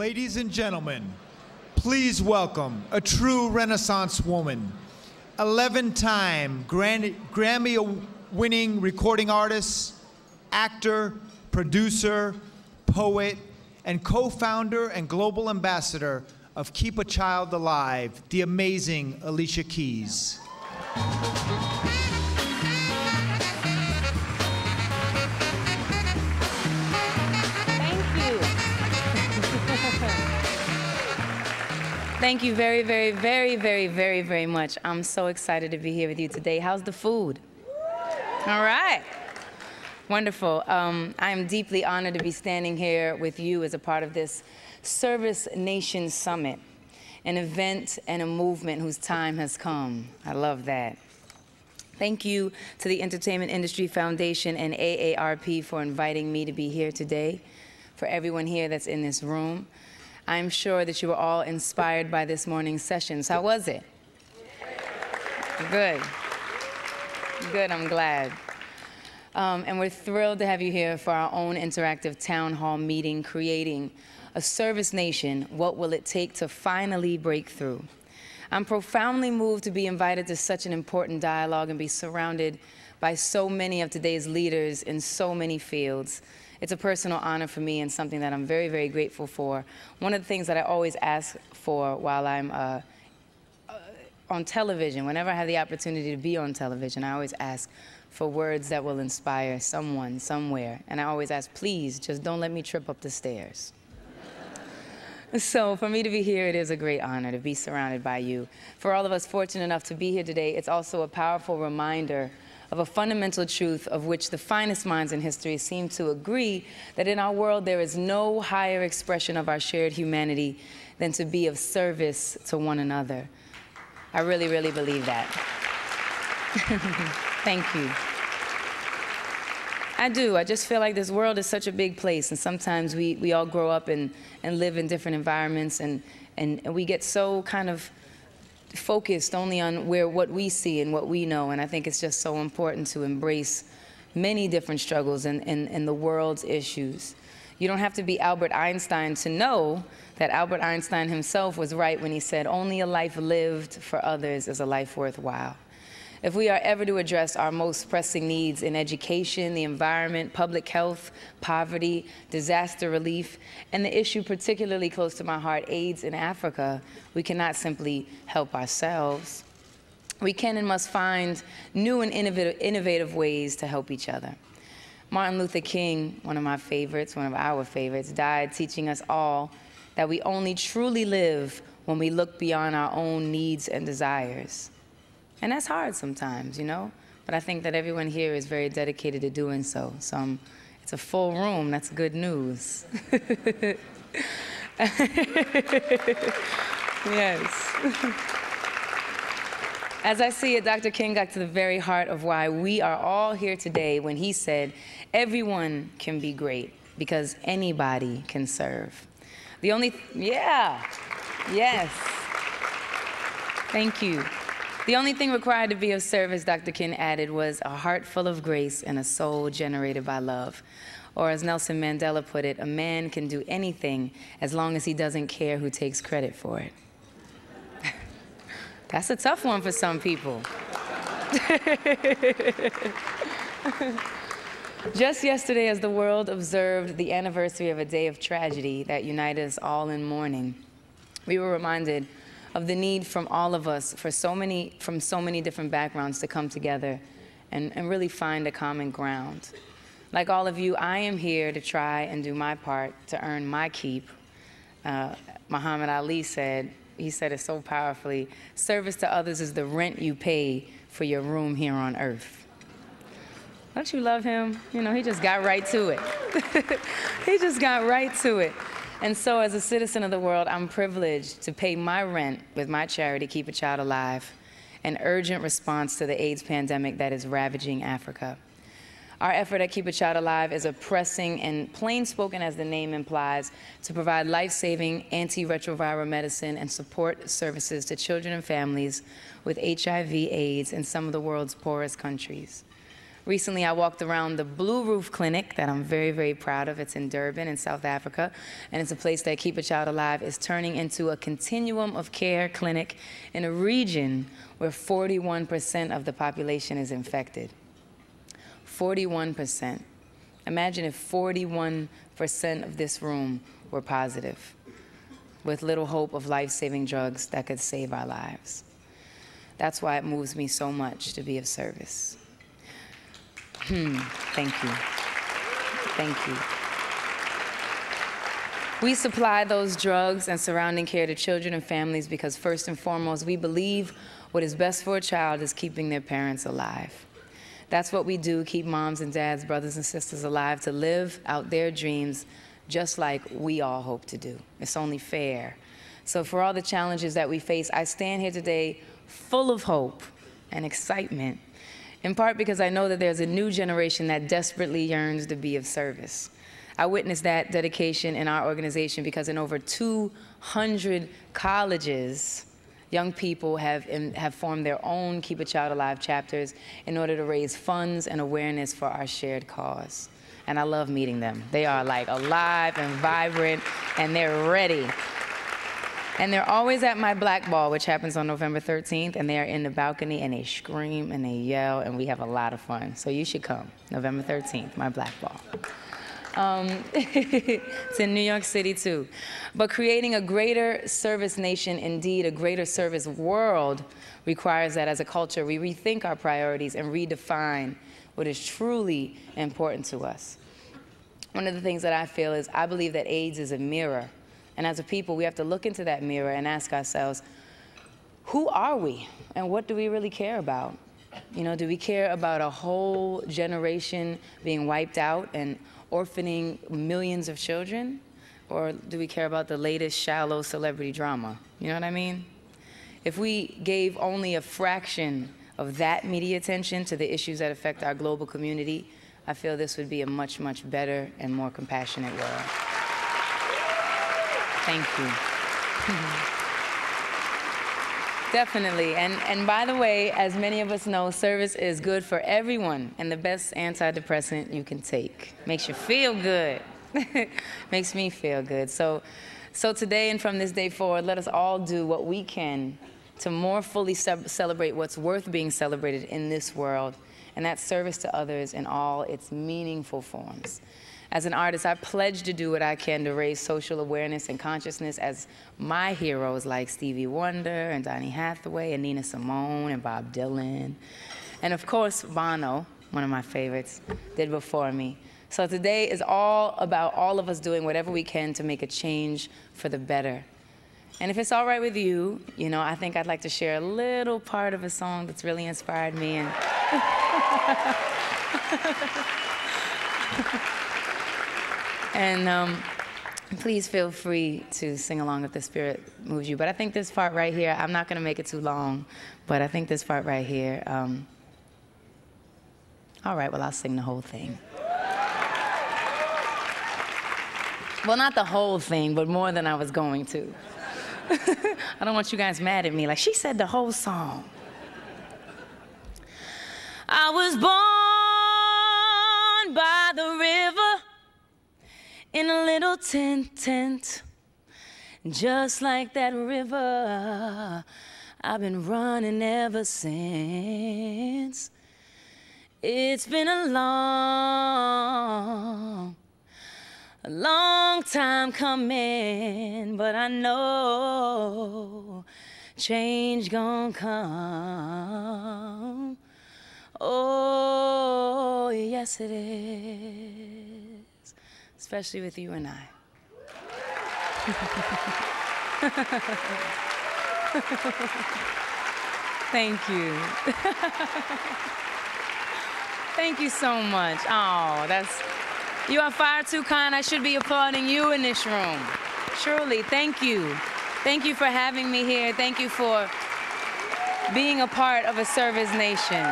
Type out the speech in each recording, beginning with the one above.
Ladies and gentlemen, please welcome a true Renaissance woman, 11-time Grammy-winning recording artist, actor, producer, poet, and co-founder and global ambassador of Keep a Child Alive, the amazing Alicia Keys. Thank you very, very, very, very, very, very much. I'm so excited to be here with you today. How's the food? All right. Wonderful. I am deeply honored to be standing here with you as a part of this ServiceNation Summit, an event and a movement whose time has come. I love that. Thank you to the Entertainment Industry Foundation and AARP for inviting me to be here today, for everyone here that's in this room. I'm sure that you were all inspired by this morning's sessions. How was it? Good. Good, I'm glad. And we're thrilled to have you here for our own interactive town hall meeting, creating a service nation. What will it take to finally break through? I'm profoundly moved to be invited to such an important dialogue and be surrounded by so many of today's leaders in so many fields. It's a personal honor for me and something that I'm very, very grateful for. One of the things that I always ask for while I'm on television, whenever I have the opportunity to be on television, I always ask for words that will inspire someone, somewhere. And I always ask, please, just don't let me trip up the stairs. So for me to be here, it is a great honor to be surrounded by you. For all of us fortunate enough to be here today, it's also a powerful reminder of a fundamental truth of which the finest minds in history seem to agree, that in our world there is no higher expression of our shared humanity than to be of service to one another. I really, really believe that. Thank you. I do. I just feel like this world is such a big place, and sometimes we all grow up and live in different environments, and we get so kind of focused only on what we see and what we know, and I think it's just so important to embrace many different struggles and the world's issues. You don't have to be Albert Einstein to know that Albert Einstein himself was right when he said, only a life lived for others is a life worthwhile. If we are ever to address our most pressing needs in education, the environment, public health, poverty, disaster relief, and the issue particularly close to my heart, AIDS in Africa, we cannot simply help ourselves. We can and must find new and innovative ways to help each other. Martin Luther King, one of my favorites, one of our favorites, died teaching us all that we only truly live when we look beyond our own needs and desires. And that's hard sometimes, you know? But I think that everyone here is very dedicated to doing so. So it's a full room. That's good news. Yes. As I see it, Dr. King got to the very heart of why we are all here today when he said, everyone can be great because anybody can serve. Yes. Thank you. The only thing required to be of service, Dr. King added, was a heart full of grace and a soul generated by love. Or as Nelson Mandela put it, a man can do anything as long as he doesn't care who takes credit for it. That's a tough one for some people. Just yesterday, as the world observed the anniversary of a day of tragedy that united us all in mourning, we were reminded of the need from all of us from so many different backgrounds to come together and really find a common ground. Like all of you, I am here to try and do my part to earn my keep. Muhammad Ali said, he said it so powerfully, service to others is the rent you pay for your room here on earth. Don't you love him? You know, he just got right to it. He just got right to it. And so as a citizen of the world, I'm privileged to pay my rent with my charity, Keep a Child Alive, an urgent response to the AIDS pandemic that is ravaging Africa. Our effort at Keep a Child Alive is a pressing and plain-spoken, as the name implies, to provide life-saving antiretroviral medicine and support services to children and families with HIV/AIDS in some of the world's poorest countries. Recently, I walked around the Blue Roof Clinic that I'm very, very proud of. It's in Durban in South Africa, and it's a place that Keep a Child Alive is turning into a continuum of care clinic in a region where 41% of the population is infected. 41%. Imagine if 41% of this room were positive, with little hope of life-saving drugs that could save our lives. That's why it moves me so much to be of service. Thank you. Thank you. We supply those drugs and surrounding care to children and families because first and foremost, we believe what is best for a child is keeping their parents alive. That's what we do, keep moms and dads, brothers and sisters alive to live out their dreams just like we all hope to do. It's only fair. So for all the challenges that we face, I stand here today full of hope and excitement, in part because I know that there's a new generation that desperately yearns to be of service. I witnessed that dedication in our organization because in over 200 colleges, young people have formed their own Keep a Child Alive chapters in order to raise funds and awareness for our shared cause. And I love meeting them. They are like alive and vibrant, and they're ready. And they're always at my Black Ball, which happens on November 13th, and they're in the balcony, and they scream and they yell, and we have a lot of fun. So you should come, November 13th, my Black Ball. It's in New York City, too. But creating a greater service nation, indeed a greater service world, requires that as a culture we rethink our priorities and redefine what is truly important to us. One of the things that I feel is I believe that AIDS is a mirror. And as a people, we have to look into that mirror and ask ourselves, who are we and what do we really care about? You know, do we care about a whole generation being wiped out and orphaning millions of children? Or do we care about the latest shallow celebrity drama? You know what I mean? If we gave only a fraction of that media attention to the issues that affect our global community, I feel this would be a much, much better and more compassionate world. Thank you. Definitely. And by the way, as many of us know, service is good for everyone and the best antidepressant you can take. Makes you feel good. Makes me feel good. So today and from this day forward, let us all do what we can to more fully celebrate what's worth being celebrated in this world, and that's service to others in all its meaningful forms. As an artist, I pledge to do what I can to raise social awareness and consciousness as my heroes like Stevie Wonder and Donny Hathaway and Nina Simone and Bob Dylan. And of course, Bono, one of my favorites, did before me. So today is all about all of us doing whatever we can to make a change for the better. And if it's all right with you, you know, I think I'd like to share a little part of a song that's really inspired me. And please feel free to sing along if the spirit moves you. But I think this part right here, I'm not going to make it too long, but I think this part right here, all right, well, I'll sing the whole thing. Well, not the whole thing, but more than I was going to. I don't want you guys mad at me, like, she said the whole song. I was born by the river in a little tent, just like that river. I've been running ever since. It's been a long time coming, but I know change gon' come. Oh, yes it is, especially with you and I. Thank you. Thank you so much. Oh, you are far too kind. I should be applauding you in this room. Truly, thank you. Thank you for having me here. Thank you for being a part of a service nation.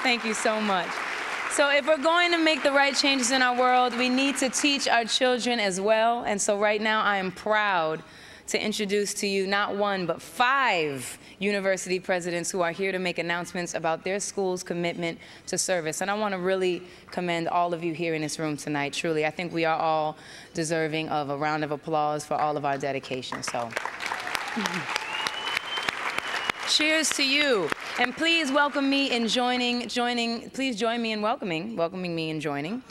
Thank you so much. So if we're going to make the right changes in our world, we need to teach our children as well. And so right now I am proud to introduce to you not one, but 5 university presidents who are here to make announcements about their school's commitment to service. And I want to really commend all of you here in this room tonight, truly. I think we are all deserving of a round of applause for all of our dedication. So, cheers to you. And please welcome me in please join me in welcoming me in joining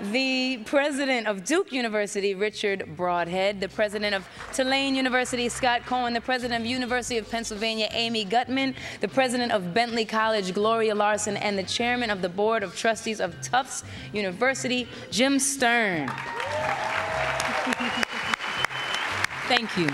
the president of Duke University, Richard Broadhead, the president of Tulane University, Scott Cohen, the president of University of Pennsylvania, Amy Gutman, the president of Bentley College, Gloria Larson, and the chairman of the board of trustees of Tufts University, Jim Stern. Thank you.